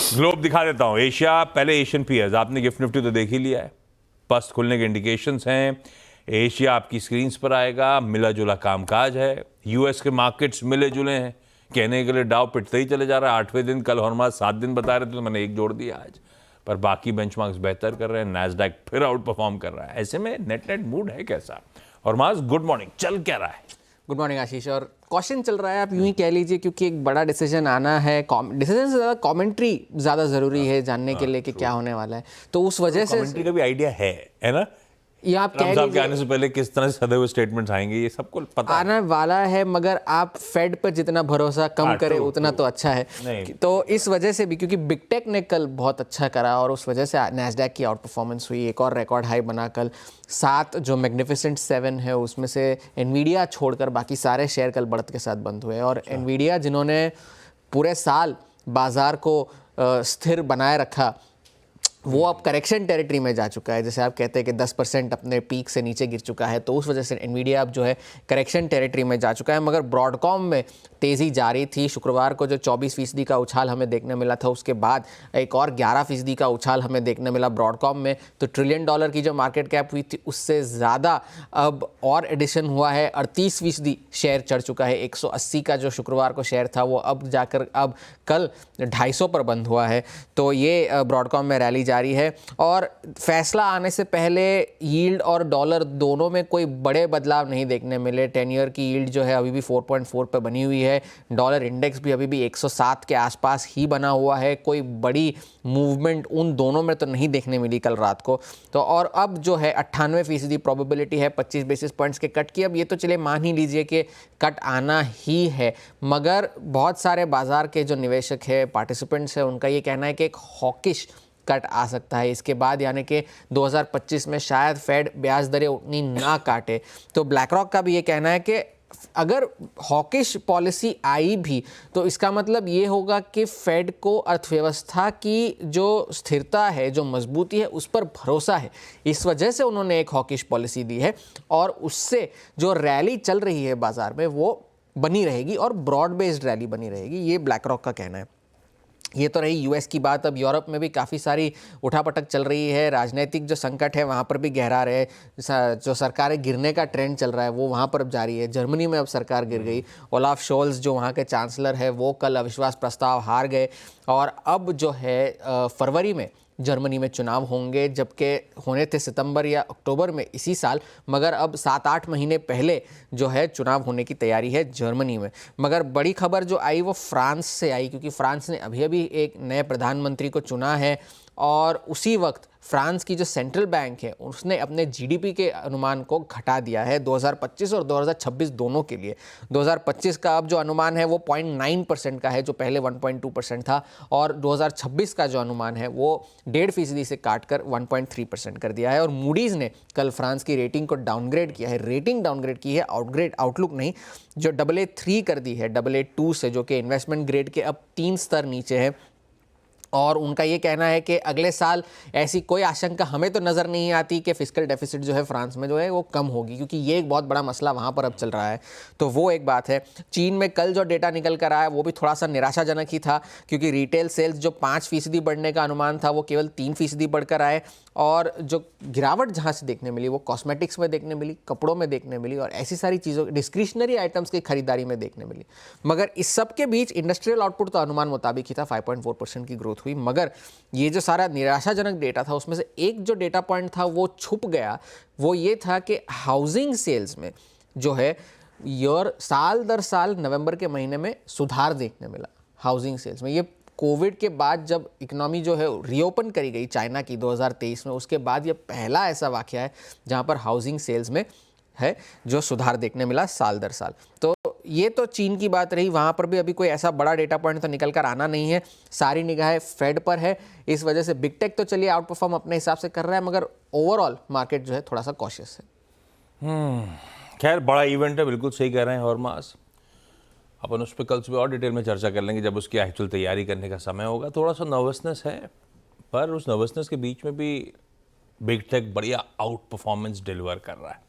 Globe दिखा देता हूं। एशिया, पहले एशियन पीयर्स, आपने गिफ्ट निफ्टी तो देख ही लिया है, पस्त खुलने के इंडिकेशंस हैं। एशिया आपकी स्क्रीन्स पर आएगा, मिला जुला कामकाज है। यूएस के मार्केट्स मिले जुले हैं, कहने के लिए डाउ पिटते ही चले जा रहा है। 8वें दिन, कल हॉर्माज 7 दिन बता रहे थे तो मैंने एक जोड़ दिया आज, पर बाकी बेंचमार्क्स बेहतर कर रहे हैं। नैस्डैक फिर आउट परफॉर्म कर रहा है। ऐसे में नेट नेट मूड है कैसा? हॉर्माज गुड मॉर्निंग, चल क्या रहा है? गुड मॉर्निंग आशीष। और क्वेश्चन चल रहा है, आप यूं ही कह लीजिए, क्योंकि एक बड़ा डिसीजन आना है। डिसीजन से ज़्यादा कमेंट्री ज़्यादा ज़रूरी है जानने के लिए कि क्या होने वाला है। तो उस वजह से कमेंट्री का भी आइडिया है ना? ये आप कह लीजिए आने से पहले किस तरह से सदे हुए स्टेटमेंट्स आएंगे, ये सबको पता आने वाला है, मगर आप फेड पर जितना भरोसा कम करें उतना तो अच्छा है। तो इस वजह से भी, क्योंकि बिग टेक ने कल बहुत अच्छा करा और उस वजह से नैस्डैक की आउट परफॉर्मेंस हुई, एक और रिकॉर्ड हाई बना कल। 7 जो मैग्निफिसेंट 7 है उसमें से एनवीडिया छोड़कर बाकी सारे शेयर कल बढ़त के साथ बंद हुए। और एनवीडिया जिन्होंने पूरे साल बाजार को स्थिर बनाए रखा, वो अब करेक्शन टेरिटरी में जा चुका है। जैसे आप कहते हैं कि 10% अपने पीक से नीचे गिर चुका है, तो उस वजह से एनवीडिया अब जो है करेक्शन टेरिटरी में जा चुका है। मगर ब्रॉडकॉम में तेज़ी जारी थी। शुक्रवार को जो 24% का उछाल हमें देखने मिला था, उसके बाद एक और 11% का उछाल हमें देखने मिला ब्रॉडकॉम में। तो $1 ट्रिलियन की जो मार्केट कैप हुई थी, उससे ज़्यादा अब और एडिशन हुआ है। 38% शेयर चढ़ चुका है। 180 का जो शुक्रवार को शेयर था, वो अब जाकर अब कल 250 पर बंद हुआ है। तो ये ब्रॉडकॉम में रैली जारी है। और फैसला आने से पहले यील्ड और डॉलर दोनों में कोई बड़े बदलाव नहीं देखने मिले। 10 ईयर की यील्ड जो है अभी भी 4.4 पर बनी हुई है। डॉलर इंडेक्स भी अभी भी 107 के आसपास ही बना हुआ है। कोई बड़ी मूवमेंट उन दोनों में तो नहीं देखने मिली कल रात को। तो और अब जो है 98% प्रोबेबिलिटी है 25 बेसिस पॉइंट्स के कट की। अब ये तो चले मान ही लीजिए कि कट आना ही है, मगर बहुत सारे बाजार के जो निवेशक है, पार्टिसिपेंट्स है, उनका ये कहना है कि एक हॉकिश कट आ सकता है इसके बाद, यानी कि 2025 में शायद फेड ब्याज दरें उतनी ना काटे। तो ब्लैक रॉक का भी ये कहना है कि अगर हॉकिश पॉलिसी आई भी तो इसका मतलब ये होगा कि फेड को अर्थव्यवस्था की जो स्थिरता है, जो मजबूती है, उस पर भरोसा है। इस वजह से उन्होंने एक हॉकिश पॉलिसी दी है और उससे जो रैली चल रही है बाजार में वो बनी रहेगी और ब्रॉड बेस्ड रैली बनी रहेगी, ये ब्लैक रॉक का कहना है। ये तो रही यूएस की बात। अब यूरोप में भी काफ़ी सारी उठापटक चल रही है। राजनीतिक जो संकट है वहाँ पर भी गहरा रहे। जो सरकारें गिरने का ट्रेंड चल रहा है वो वहाँ पर अब जारी है। जर्मनी में अब सरकार गिर गई। ओलाफ शोल्ज जो वहाँ के चांसलर है वो कल अविश्वास प्रस्ताव हार गए। और अब जो है फरवरी में जर्मनी में चुनाव होंगे, जबकि होने थे सितंबर या अक्टूबर में इसी साल, मगर अब 7-8 महीने पहले जो है चुनाव होने की तैयारी है जर्मनी में। मगर बड़ी खबर जो आई वो फ्रांस से आई, क्योंकि फ्रांस ने अभी अभी एक नए प्रधानमंत्री को चुना है और उसी वक्त फ्रांस की जो सेंट्रल बैंक है उसने अपने जीडीपी के अनुमान को घटा दिया है 2025 और 2026 दोनों के लिए। 2025 का अब जो अनुमान है वो 0.9% का है, जो पहले 1.2% था, और 2026 का जो अनुमान है वो 1.5% से काटकर 1.3% कर दिया है। और मूडीज़ ने कल फ्रांस की रेटिंग को डाउनग्रेड किया है। रेटिंग डाउनग्रेड की है, आउटलुक नहीं, जो AA3 कर दी है AA2 से, जो कि इन्वेस्टमेंट ग्रेड के अब 3 स्तर नीचे है। और उनका ये कहना है कि अगले साल ऐसी कोई आशंका हमें तो नज़र नहीं आती कि फिस्कल डेफिसिट जो है फ्रांस में जो है वो कम होगी, क्योंकि ये एक बहुत बड़ा मसला वहाँ पर अब चल रहा है। तो वो एक बात है। चीन में कल जो डेटा निकल कर आया वो भी थोड़ा सा निराशाजनक ही था, क्योंकि रिटेल सेल्स जो 5% बढ़ने का अनुमान था वो केवल 3% बढ़कर आए। और जो गिरावट जहाँ से देखने मिली वो कॉस्मेटिक्स में देखने मिली, कपड़ों में देखने मिली और ऐसी सारी चीज़ों, डिस्क्रिशनरी आइटम्स की खरीदारी में देखने मिली। मगर इस सब के बीच इंडस्ट्रियल आउटपुट तो अनुमान मुताबिक ही था, 5.4% की ग्रोथ हुई। मगर ये जो सारा निराशाजनक डेटा था उसमें से एक जो डेटा पॉइंट था वो छुप गया। वो ये था कि हाउसिंग सेल्स में जो है साल दर साल नवंबर के महीने में सुधार देखने मिला हाउसिंग सेल्स में। ये कोविड के बाद जब इकोनॉमी जो है रीओपन करी गई चाइना की 2023 में, उसके बाद ये पहला ऐसा वाकया है जहां पर हाउसिंग सेल्स में है जो सुधार देखने मिला साल दर साल। तो ये तो चीन की बात रही, वहाँ पर भी अभी कोई ऐसा बड़ा डेटा पॉइंट तो निकल कर आना नहीं है। सारी निगाहें फेड पर है। इस वजह से बिग टेक तो चलिए आउट परफॉर्म अपने हिसाब से कर रहा है, मगर ओवरऑल मार्केट जो है थोड़ा सा कॉशियस है। खैर बड़ा इवेंट है, बिल्कुल सही कह रहे हैं हॉर्मास। अपन उस पर कल सुबह और डिटेल में चर्चा कर लेंगे जब उसकी एक्चुअल तैयारी करने का समय होगा। थोड़ा सा नर्वसनेस है, पर उस नर्वसनेस के बीच में भी बिग टेक बढ़िया आउट परफॉर्मेंस डिलीवर कर रहा है।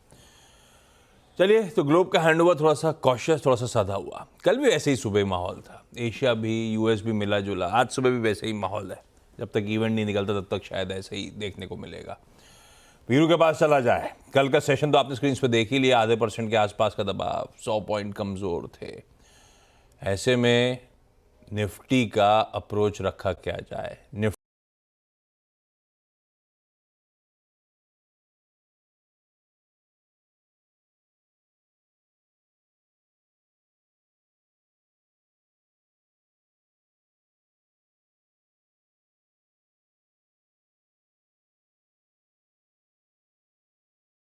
चलिए, तो ग्लोब का हैंडओवर थोड़ा सा कॉशियस, थोड़ा सा सादा हुआ। कल भी ऐसे ही सुबह माहौल था, एशिया भी यूएस भी मिला जुला, आज सुबह भी वैसे ही माहौल है। जब तक इवेंट नहीं निकलता तब तक शायद ऐसे ही देखने को मिलेगा। वीरू के पास चला जाए। कल का सेशन तो आपने स्क्रीन पे देख ही लिया, आधे % के आसपास का दबाव, 100 पॉइंट कमज़ोर थे। ऐसे में निफ्टी का अप्रोच रखा क्या जाए? निफ्टी